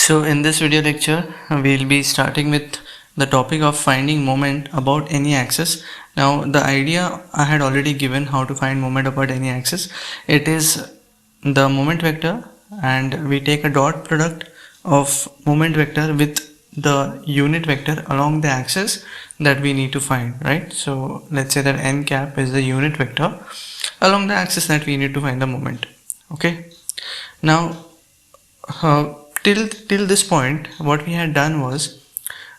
So in this video lecture, we'll be starting with the topic of finding moment about any axis. Now the idea I had already given how to find moment about any axis. It is the moment vector and we take a dot product of moment vector with the unit vector along the axis that we need to find, right? So let's say that n cap is the unit vector along the axis that we need to find the moment. Okay. Now till this point what we had done was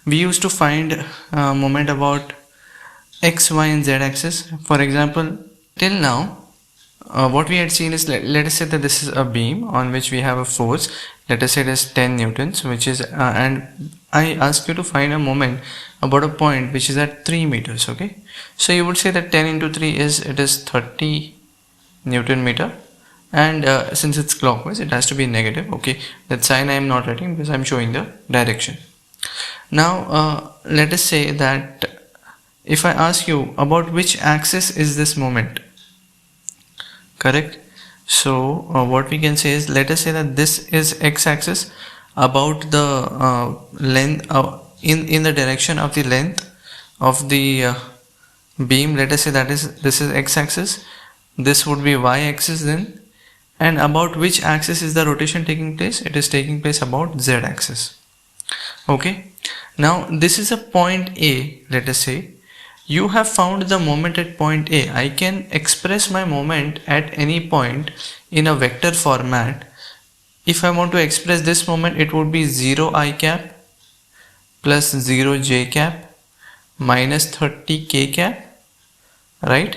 we used to find moment about x, y and z axis. For example, till now what we had seen is, let us say that this is a beam on which we have a force. Let us say it is 10 newtons, which is and I ask you to find a moment about a point which is at 3 meters. Okay, so you would say that 10 into 3 is 30 Newton meter, and since it's clockwise it has to be negative. Okay, that sign I am not writing because I am showing the direction. Now let us say that if I ask you about which axis is this moment, correct? So what we can say is, let us say that this is x-axis about the length in the direction of the length of the beam. Let us say that this is x-axis, this would be y-axis then, and about which axis is the rotation taking place? It is taking place about z-axis. Okay, now this is a point A. Let us say you have found the moment at point A. I can express my moment at any point in a vector format. If I want to express this moment, it would be 0 I cap plus 0 j cap minus 30 k cap, right?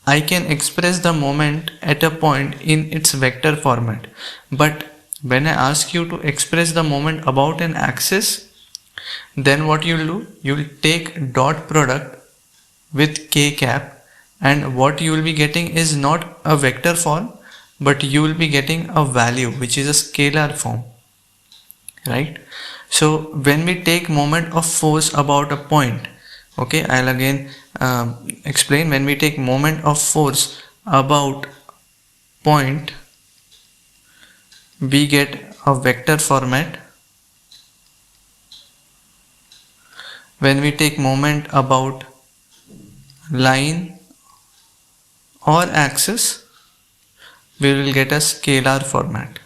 I can express the moment at a point in its vector format. But when I ask you to express the moment about an axis, then what you will do, you will take dot product with k cap, and what you will be getting is not a vector form, but you will be getting a value which is a scalar form, right? So when we take moment of force about a point, okay, I'll again explain. When we take moment of force about point, we get a vector format. When we take moment about line or axis, we will get a scalar format.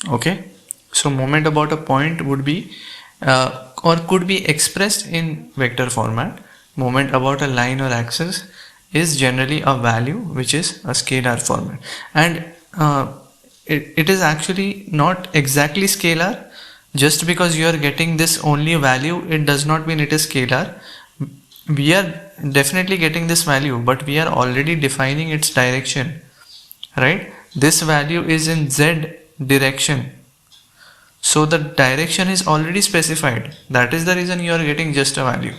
Okay, so moment about a point would be or could be expressed in vector format. Moment about a line or axis is generally a value which is a scalar format, and it is actually not exactly scalar. Just because you are getting this only value, it does not mean it is scalar. We are definitely getting this value, but we are already defining its direction, right? This value is in z direction, so the direction is already specified. That is the reason you are getting just a value.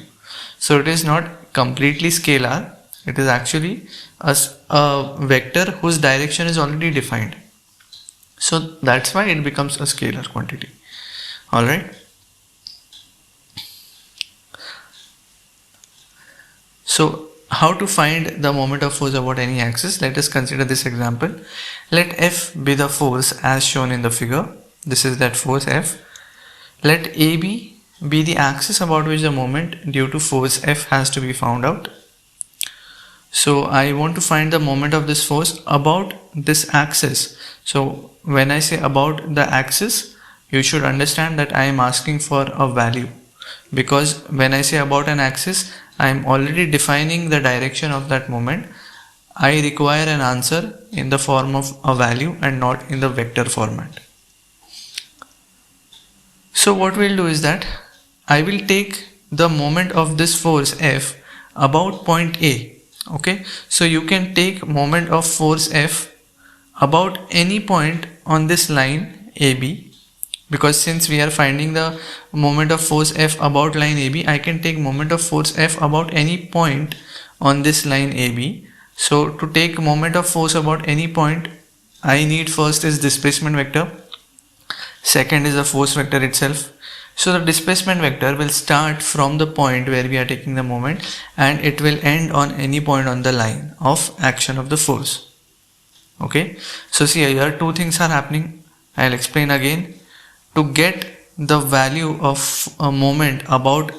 So it is not completely scalar, it is actually a vector whose direction is already defined. So that's why it becomes a scalar quantity. Alright. So how to find the moment of force about any axis? Let us consider this example. Let F be the force as shown in the figure. This is that force F. Let AB be the axis about which the moment due to force F has to be found out. So I want to find the moment of this force about this axis. So when I say about the axis, you should understand that I am asking for a value, because when I say about an axis, I am already defining the direction of that moment. I require an answer in the form of a value and not in the vector format. So what we'll do is that I will take the moment of this force F about point A. Okay, so you can take moment of force F about any point on this line AB, because since we are finding the moment of force F about line AB, I can take moment of force F about any point on this line AB. So to take moment of force about any point, I need first is displacement vector, second is the force vector itself. So the displacement vector will start from the point where we are taking the moment, and it will end on any point on the line of action of the force. Okay, so see here two things are happening. I'll explain again. To get the value of a moment about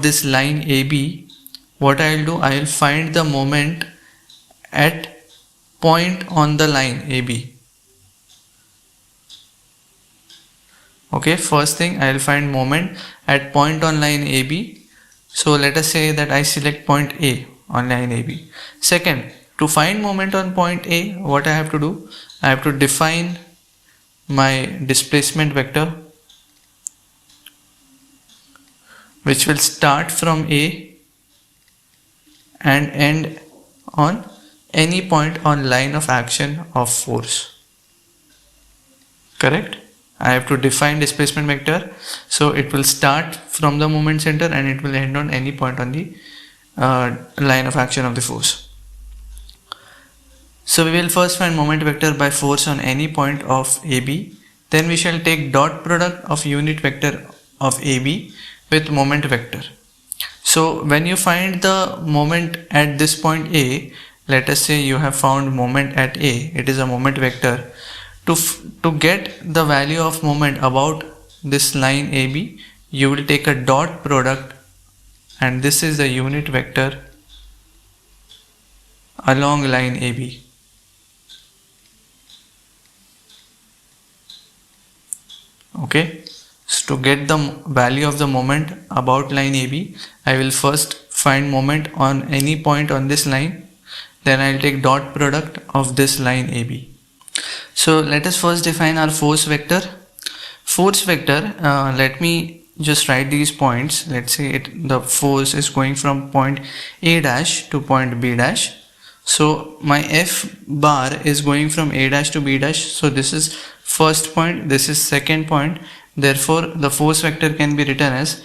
this line AB, what I'll do, I'll find the moment at point on the line AB. Okay, first thing I'll find moment at point on line AB. So let us say that I select point A on line AB. Second, to find moment on point A, what I have to do, I have to define my displacement vector, which will start from A and end on any point on line of action of force. Correct? I have to define displacement vector, so it will start from the moment center and it will end on any point on the line of action of the force. So we will first find moment vector by force on any point of AB. Then we shall take dot product of unit vector of AB with moment vector. So when you find the moment at this point A, let us say you have found moment at A, it is a moment vector. To get the value of moment about this line AB, you will take a dot product, and this is the unit vector along line AB. Okay, so to get the value of the moment about line AB, I will first find moment on any point on this line, then I will take dot product of this line AB. So let us first define our force vector. Force vector, let me just write these points. Let's say the force is going from point A dash to point B dash. So my F bar is going from A dash to B dash. So this is first point, this is second point. Therefore the force vector can be written as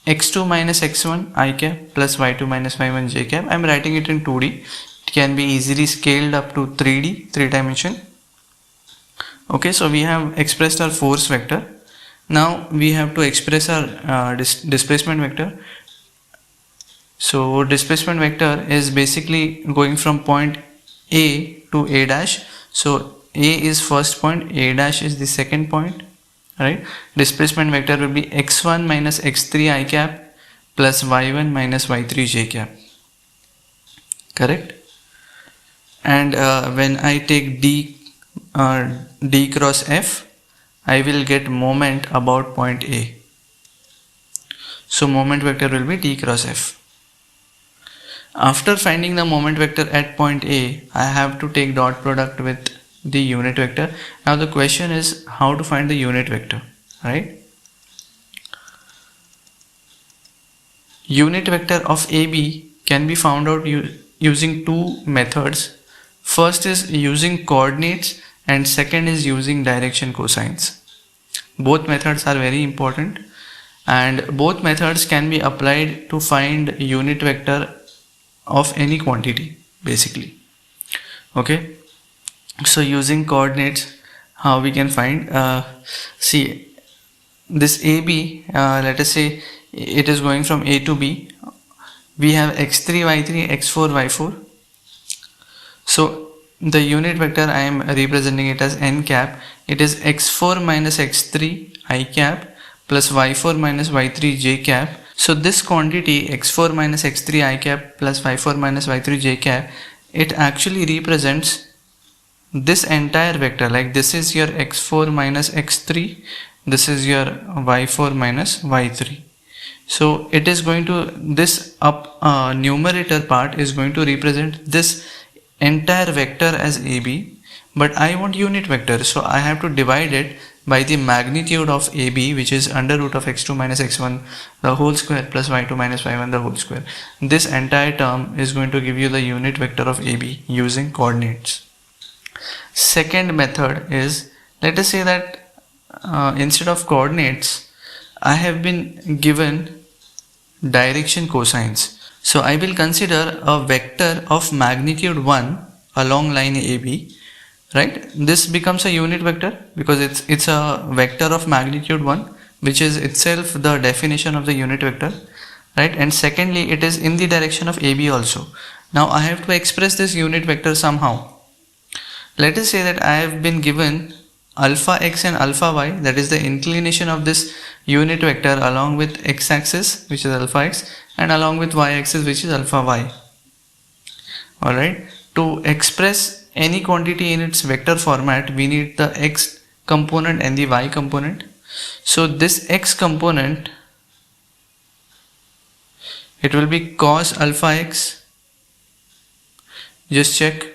x2 minus x1 I cap plus y2 minus y1 j cap. I am writing it in 2D. It can be easily scaled up to 3D, 3 dimension. Okay, so we have expressed our force vector. Now we have to express our displacement vector. So displacement vector is basically going from point A to A dash. So A is first point, A dash is the second point, right? Displacement vector will be x1 minus x3 I cap plus y1 minus y3 j cap. Correct? And when I take D cross F, I will get moment about point A. So moment vector will be D cross F. After finding the moment vector at point A, I have to take dot product with the unit vector. Now the question is how to find the unit vector, right? Unit vector of AB can be found out using two methods. First is using coordinates and second is using direction cosines. Both methods are very important and both methods can be applied to find unit vector of any quantity basically. Okay, so using coordinates, how we can find, see this AB, let us say it is going from A to B. We have x3 y3 x4 y4. So the unit vector I am representing it as n cap. It is x4 minus x3 I cap plus y4 minus y3 j cap. So this quantity x4 minus x3 I cap plus y4 minus y3 j cap, it actually represents this entire vector. Like this is your x4 minus x3, this is your y4 minus y3. So it is going to, this numerator part is going to represent this entire vector as AB, but I want unit vector, so I have to divide it by the magnitude of AB, which is under root of x2 minus x1 the whole square plus y2 minus y1 the whole square. This entire term is going to give you the unit vector of AB using coordinates. Second method is, let us say that instead of coordinates I have been given direction cosines. So I will consider a vector of magnitude 1 along line AB, right? This becomes a unit vector because it's a vector of magnitude 1, which is itself the definition of the unit vector, right? And secondly, it is in the direction of AB also. Now I have to express this unit vector somehow. let us say that I have been given alpha x and alpha y, that is the inclination of this unit vector along with x axis, which is alpha x, and along with y axis, which is alpha y. Alright, to express any quantity in its vector format, we need the x component and the y component. So this x component, it will be cos alpha x. Just check.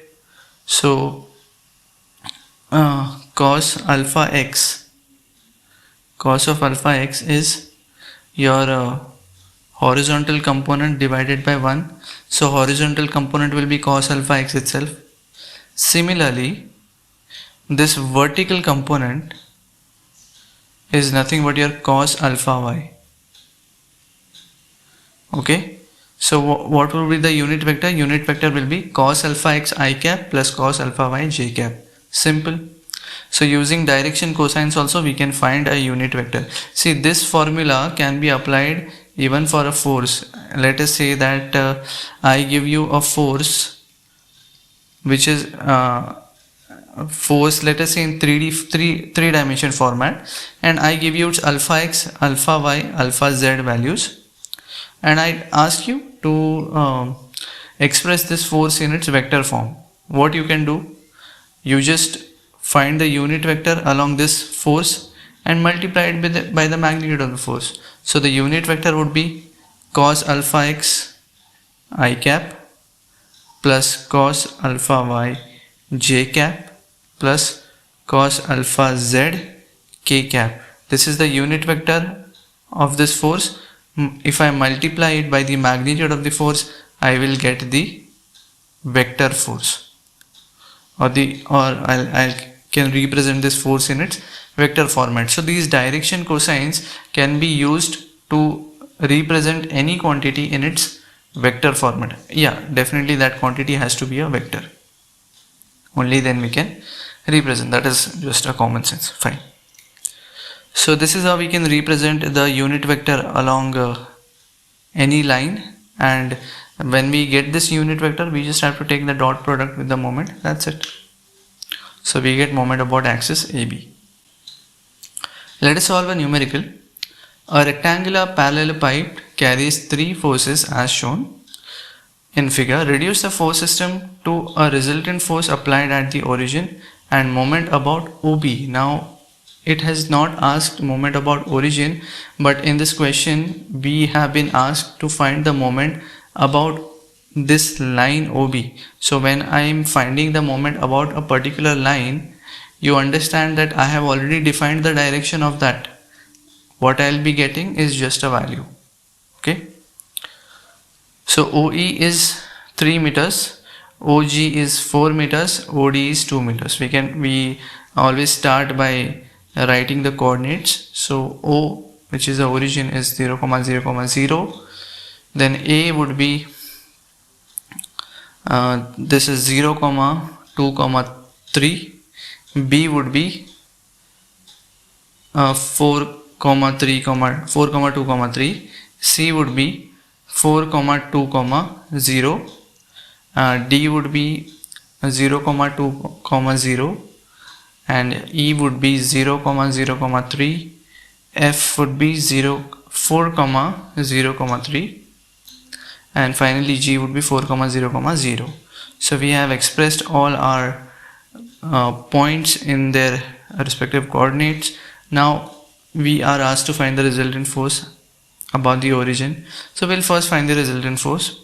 So cos alpha x, cos of alpha x is your horizontal component divided by 1. So horizontal component will be cos alpha x itself. Similarly, this vertical component is nothing but your cos alpha y. Okay, so what will be the unit vector? Unit vector will be cos alpha x I cap plus cos alpha y j cap. Simple. So using direction cosines also we can find a unit vector. See, this formula can be applied even for a force. Let us say that I give you a force which is force, let us say in 3 dimension format, and I give you its alpha x, alpha y, alpha z values, and I ask you to express this force in its vector form. What you can do, you just find the unit vector along this force and multiply it by the magnitude of the force. So the unit vector would be cos alpha x I cap plus cos alpha y j cap plus cos alpha z k cap. This is the unit vector of this force. If I multiply it by the magnitude of the force, I will get the vector force, or I can represent this force in its vector format. So these direction cosines can be used to represent any quantity in its vector format. Yeah, definitely that quantity has to be a vector. Only then we can represent. That is just a common sense. Fine. So this is how we can represent the unit vector along any line, and when we get this unit vector, we just have to take the dot product with the moment. That's it. So we get moment about axis AB. Let us solve a numerical. A rectangular parallel pipe carries 3 forces as shown in figure. Reduce the force system to a resultant force applied at the origin and moment about OB. Now it has not asked moment about origin, but in this question we have been asked to find the moment about this line OB. So when I am finding the moment about a particular line, you understand that I have already defined the direction of that. What I will be getting is just a value. Okay. So OE is 3 meters, OG is 4 meters, OD is 2 meters. We always start by writing the coordinates. So O, which is the origin, is 0, 0, 0. Then A would be this is 0, 2, 3. B would be 4, 3, 4, 2, 3. C would be 4, 2, 0. D would be 0, 2, 0. And E would be 0, 0, 3. F would be 0, 4, 0, 3. And finally G would be 4, 0, 0. So we have expressed all our points in their respective coordinates. Now we are asked to find the resultant force about the origin. So we'll first find the resultant force.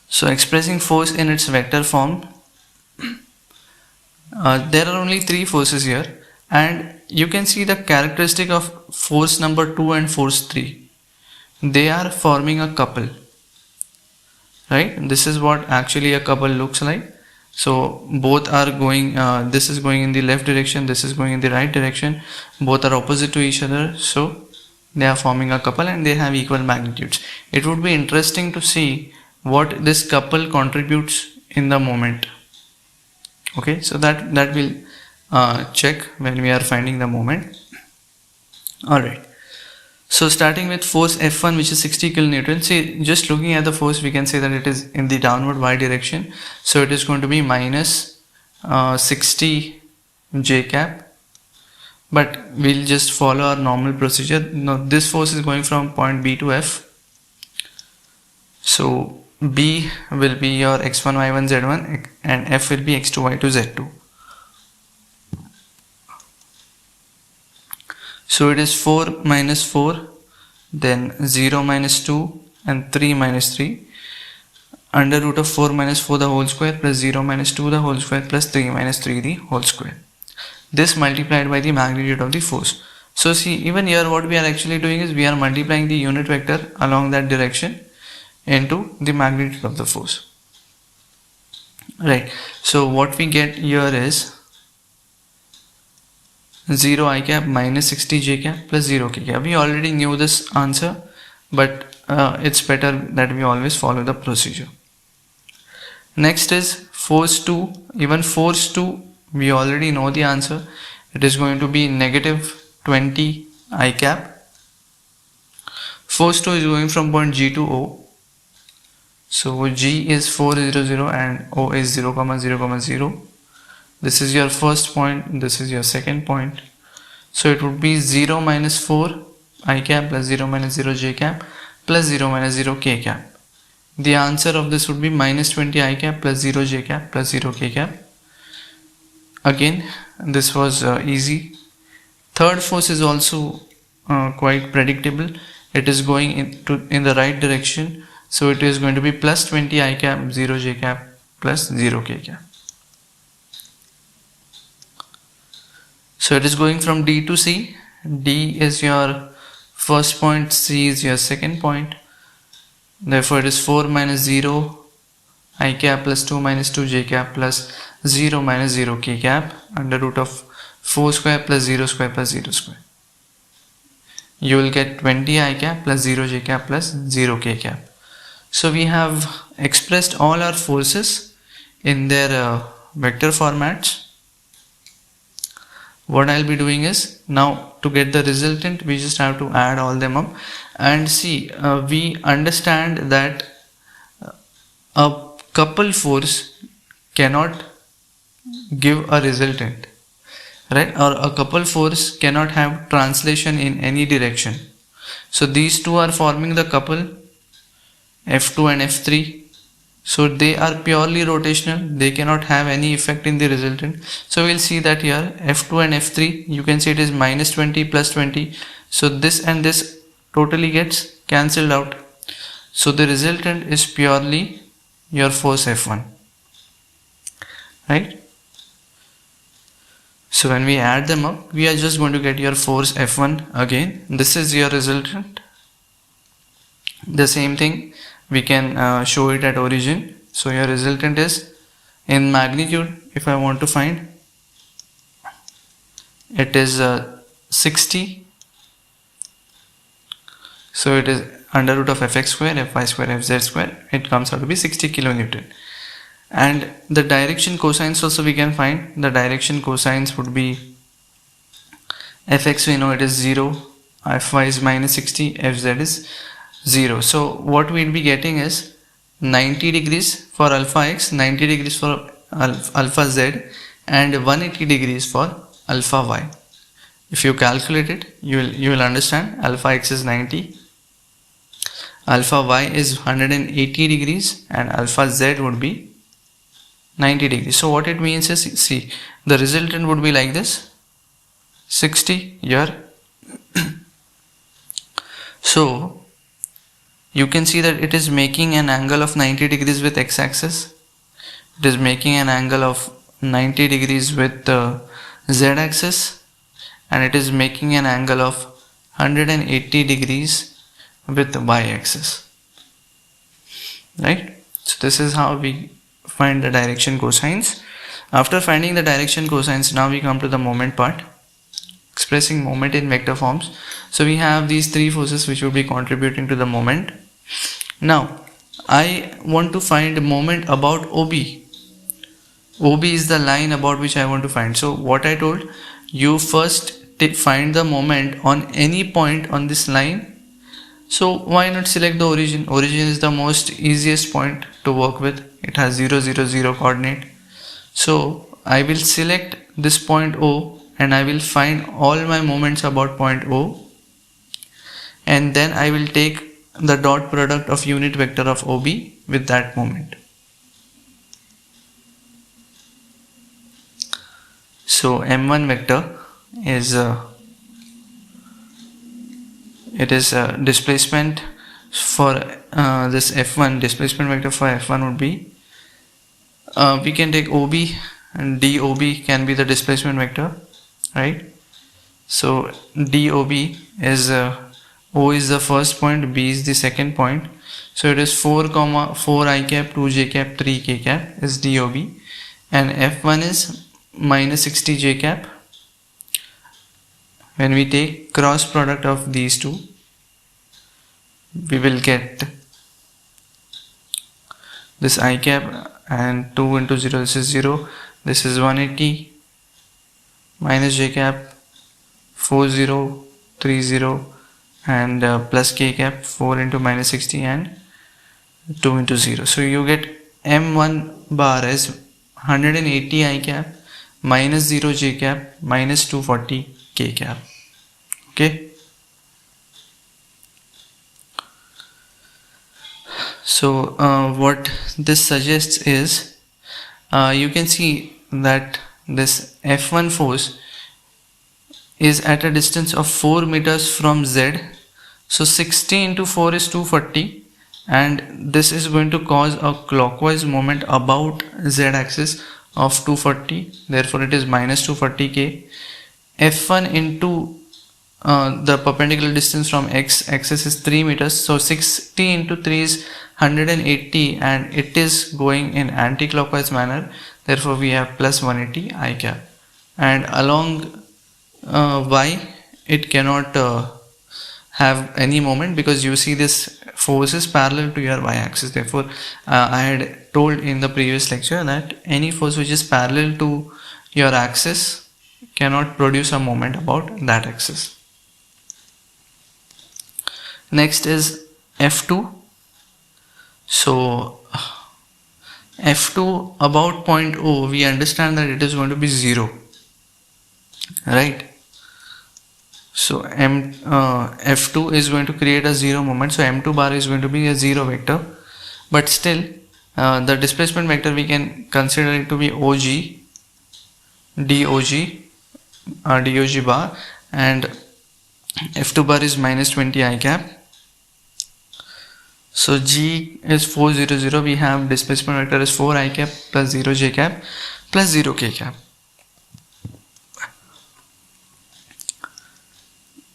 So expressing force in its vector form, there are only 3 forces here, and you can see the characteristic of force number 2 and force 3. They are forming a couple, right? This is what actually a couple looks like. So both are going, this is going in the left direction, this is going in the right direction, both are opposite to each other, so they are forming a couple and they have equal magnitudes. It would be interesting to see what this couple contributes in the moment. Okay, so that we'll check when we are finding the moment. Alright, So starting with force F1, which is 60 kilonewton, see, just looking at the force, we can say that it is in the downward y direction. So it is going to be minus 60 J cap. But we'll just follow our normal procedure. Now this force is going from point B to F. So B will be your x1, y1, z1, and F will be x2, y2, z2. So it is 4 minus 4, then 0 minus 2, and 3 minus 3. Under root of 4 minus 4 the whole square plus 0 minus 2 the whole square plus 3 minus 3 the whole square. This multiplied by the magnitude of the force. So see, even here what we are actually doing is we are multiplying the unit vector along that direction into the magnitude of the force. Right. So what we get here is 0 I cap minus 60 j cap plus 0 k cap. We already knew this answer, but it's better that we always follow the procedure. Next is force 2. Even force 2, we already know the answer. It is going to be negative 20 I cap. Force 2 is going from point G to O. So G is 4, 0, 0 and O is 0, 0, 0. This is your first point, this is your second point. So it would be 0 minus 4 I cap plus 0 minus 0 j cap plus 0 minus 0 k cap. The answer of this would be minus 20 I cap plus 0 j cap plus 0 k cap. Again, this was easy. Third force is also quite predictable. It is going in the right direction. So it is going to be plus 20 I cap 0 j cap plus 0 k cap. So it is going from D to C. D is your first point, C is your second point. Therefore it is 4 minus 0 I cap plus 2 minus 2 j cap plus 0 minus 0 k cap under root of 4 square plus 0 square plus 0 square. You will get 20 I cap plus 0 j cap plus 0 k cap. So we have expressed all our forces in their vector formats. What I'll be doing is, now to get the resultant, we just have to add all them up and see. We understand that a couple force cannot give a resultant, right? Or a couple force cannot have translation in any direction. So these two are forming the couple F2 and F3. So they are purely rotational, they cannot have any effect in the resultant. So we'll see that here F2 and F3, you can see it is minus 20 plus 20. So this and this totally gets cancelled out. So the resultant is purely your force F1, right? So when we add them up, we are just going to get your force F1 again. This is your resultant. The same thing we can show it at origin. So your resultant is in magnitude. If I want to find, it is 60. So it is under root of fx square, fy square, fz square. It comes out to be 60 kilonewton. And the direction cosines also we can find. The direction cosines would be fx, we know it is 0, fy is minus 60, fz is 0. So what we'll be getting is 90 degrees for alpha x, 90 degrees for alpha z, and 180 degrees for alpha y. If you calculate it, you will understand. Alpha x is 90, alpha y is 180 degrees, and alpha z would be 90 degrees. So what it means is, see, the resultant would be like this, 60 here. So you can see that it is making an angle of 90 degrees with x-axis. It is making an angle of 90 degrees with the z-axis, and it is making an angle of 180 degrees with the y-axis, right? So this is how we find the direction cosines. After finding the direction cosines, now we come to the moment part, expressing moment in vector forms. So we have these three forces which will be contributing to the moment. Now I want to find moment about OB. OB is the line about which I want to find. So what I told you, first find the moment on any point on this line. So why not select the origin? Origin is the most easiest point to work with. It has 0, 0, 0 coordinate. So I will select this point O and I will find all my moments about point O, and then I will take the dot product of unit vector of OB with that moment. So M1 vector is displacement for this F1. Displacement vector for F1 would be, we can take OB, and DOB can be the displacement vector, right? So DOB is O is the first point, B is the second point. So it is 4, 4 I cap, 2 j cap, 3 k cap is DOB, and F1 is minus 60 j cap. When we take cross product of these two, we will get this I cap, and 2 into 0, this is 0, this is 180 minus j cap 4030, and plus k cap 4 into minus 60 and 2 into 0. So you get M1 bar as 180 I cap minus 0 j cap minus 240 k cap. Okay. So what this suggests is, you can see that this F1 force is at a distance of 4 meters from Z. So 60 into 4 is 240, and this is going to cause a clockwise moment about Z axis of 240, therefore it is minus 240 k. F1 into the perpendicular distance from X axis is 3 meters, so 60 into 3 is 180, and it is going in anti-clockwise manner, therefore we have plus 180 I cap. And along Y, it cannot have any moment, because you see this force is parallel to your Y axis. Therefore I had told in the previous lecture that any force which is parallel to your axis cannot produce a moment about that axis. Next is F2. So F2 about point O, we understand that it is going to be 0, right? So F2 is going to create a 0 moment, so M2 bar is going to be a 0 vector, but still the displacement vector we can consider it to be OG, DOG bar, and F2 bar is minus 20 I cap. So G is 400, we have displacement vector is 4 I cap plus 0 j cap plus 0 k cap.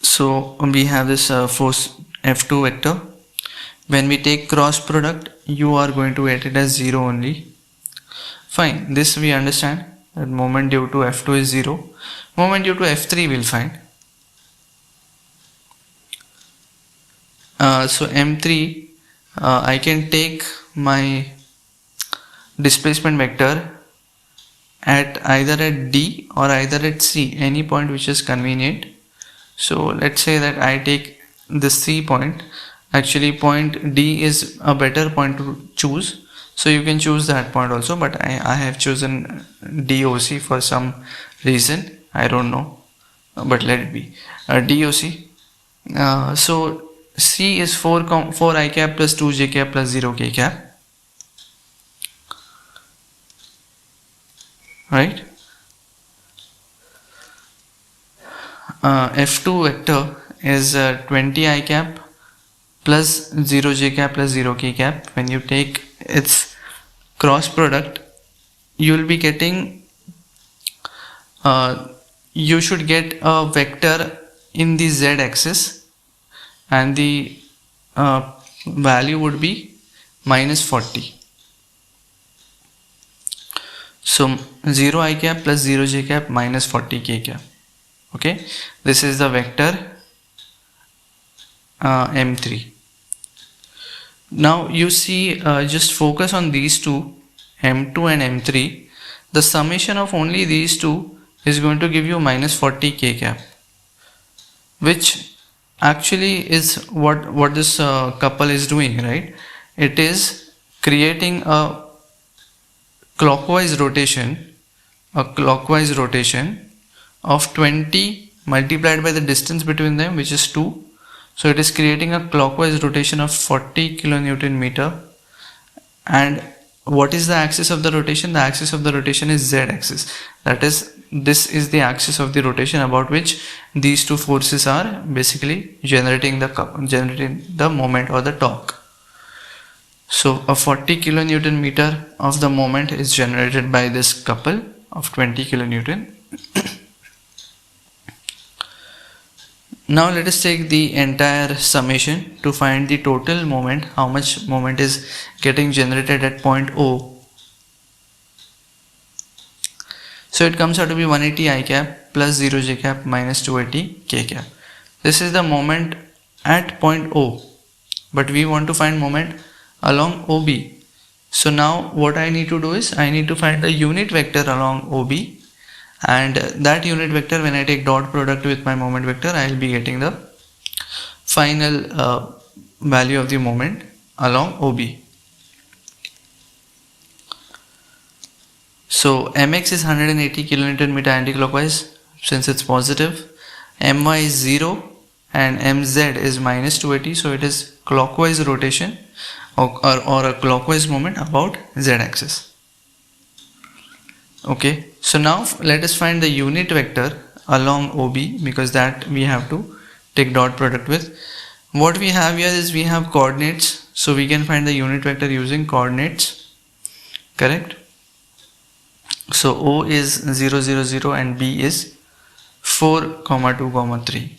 So we have this force F2 vector. When we take cross product, you are going to get it as 0 only. Fine, this we understand, that moment due to F2 is 0. Moment due to F3 we'll find. So M3, I can take my displacement vector at either at D or either at C, any point which is convenient. So let's say that I take the C point. Actually point D is a better point to choose, so you can choose that point also, but I have chosen DOC for some reason, I don't know, but let it be DOC. So C is 4 I cap plus 2 j cap plus 0 k cap, right? F2 vector is 20 I cap plus 0 j cap plus 0 k cap. When you take its cross product, you will be getting, you should get a vector in the Z axis, and the value would be minus 40. So 0 I cap plus 0 j cap minus 40 k cap. Okay, this is the vector M3. Now you see, just focus on these two, M2 and M3. The summation of only these two is going to give you minus 40 k cap. which actually is what this couple is doing, right? It is creating clockwise rotation a clockwise rotation of 20 multiplied by the distance between them, which is 2. So it is creating a clockwise rotation of 40 kilonewton meter. And what is the axis of the rotation? The axis of the rotation is z axis. That is, this is the axis of the rotation about which these two forces are basically generating the moment or the torque. So a 40 kilonewton meter of the moment is generated by this couple of 20 kilonewton. Now let us take the entire summation to find the total moment, how much moment is getting generated at point O. So it comes out to be 180 I cap plus 0 j cap minus 280 k cap. This is the moment at point O, but we want to find moment along OB. So now what I need to do is I need to find the unit vector along OB, and that unit vector, when I take dot product with my moment vector, I will be getting the final value of the moment along OB. So mx is 180 kilonewton meter anticlockwise since it's positive, my is 0 and mz is minus 280, so it is clockwise rotation or a clockwise moment about z axis. Okay, so now let us find the unit vector along OB, because that we have to take dot product with. What we have here is we have coordinates, so we can find the unit vector using coordinates, correct? So O is 0 0 0 and B is 4 2 3.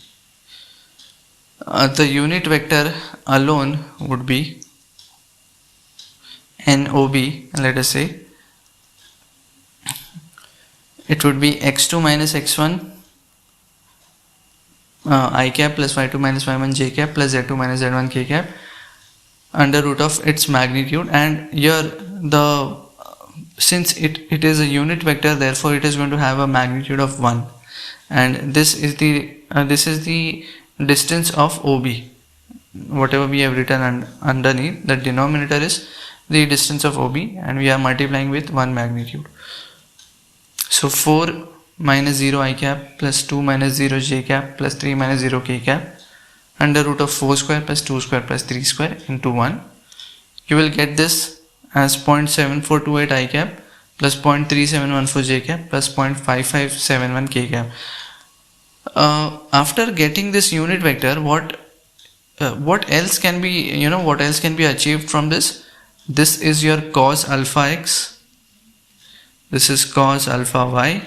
The unit vector alone would be NOB, let us say. It would be x2 minus x1 I cap plus y2 minus y1 j cap plus z2 minus z1 k cap under root of its magnitude. And here since it is a unit vector, therefore it is going to have a magnitude of 1, and this is the distance of OB. Whatever we have written underneath, the denominator is the distance of OB, and we are multiplying with 1 magnitude. So 4 minus 0 I cap plus 2 minus 0 j cap plus 3 minus 0 k cap under root of 4 square plus 2 square plus 3 square into 1. You will get this as 0.7428 I cap plus 0.3714 j cap plus 0.5571 k cap. After getting this unit vector, what else can be achieved from this? This is your cos alpha x, this is cos alpha y,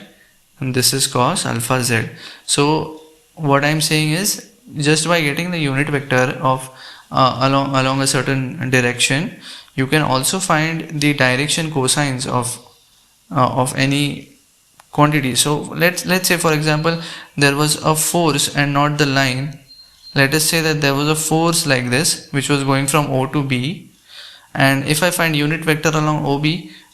and this is cos alpha z. So what I am saying is, just by getting the unit vector of along a certain direction, you can also find the direction cosines of any quantity. So let's say, for example, there was a force and not the line. Let us say that there was a force like this which was going from O to B, and if I find unit vector along OB,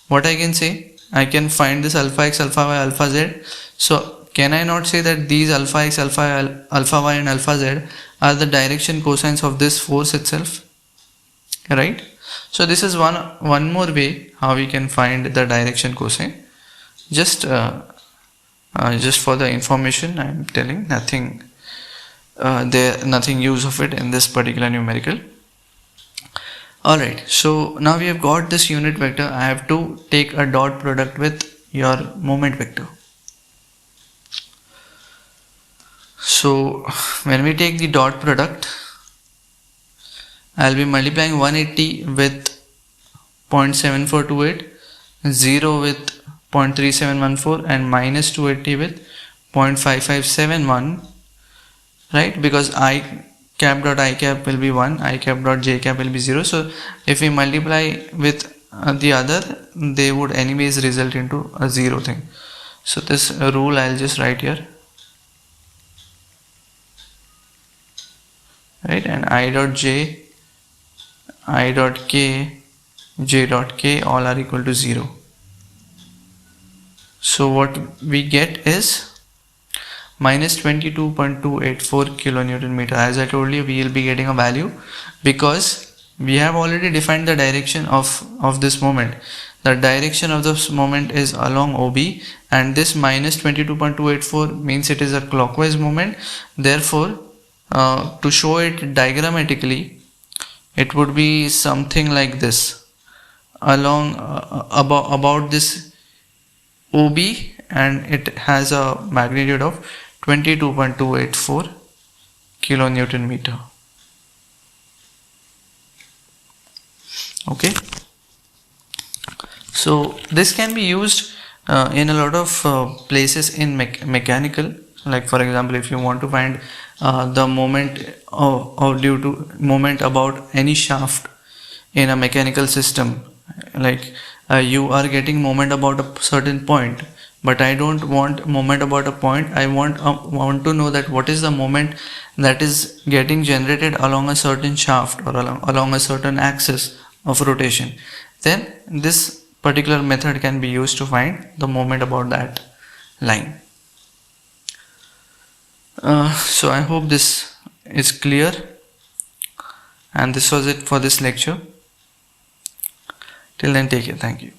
what I can say, I can find this alpha x, alpha y, alpha z. So can I not say that these alpha x, alpha y and alpha z are the direction cosines of this force itself, right? So this is one more way how we can find the direction cosine. Just for the information I am telling, nothing use of it in this particular numerical. Alright, so now we have got this unit vector. I have to take a dot product with your moment vector. So when we take the dot product, I will be multiplying 180 with 0.7428, 0 with 0.3714 and minus 280 with 0.5571, right? Because I cap dot I cap will be 1, I cap dot j cap will be 0. So if we multiply with the other, they would anyways result into a 0 thing. So this rule I will just write here, right? And I dot j, I dot k, j dot k all are equal to 0. So what we get is minus 22.284 kilonewton meter. As I told you, we will be getting a value because we have already defined the direction of this moment. The direction of this moment is along OB, and this minus 22.284 means it is a clockwise moment. Therefore, to show it diagrammatically, it would be something like this. Along about this OB, and it has a magnitude of 22.284 kilonewton meter. Okay, so this can be used in a lot of places in mechanical, like for example, if you want to find the moment or due to moment about any shaft in a mechanical system, like you are getting moment about a certain point, but I don't want moment about a point. I want to know that what is the moment that is getting generated along a certain shaft or along a certain axis of rotation. Then this particular method can be used to find the moment about that line. So I hope this is clear, and this was it for this lecture. Till then, take care. Thank you.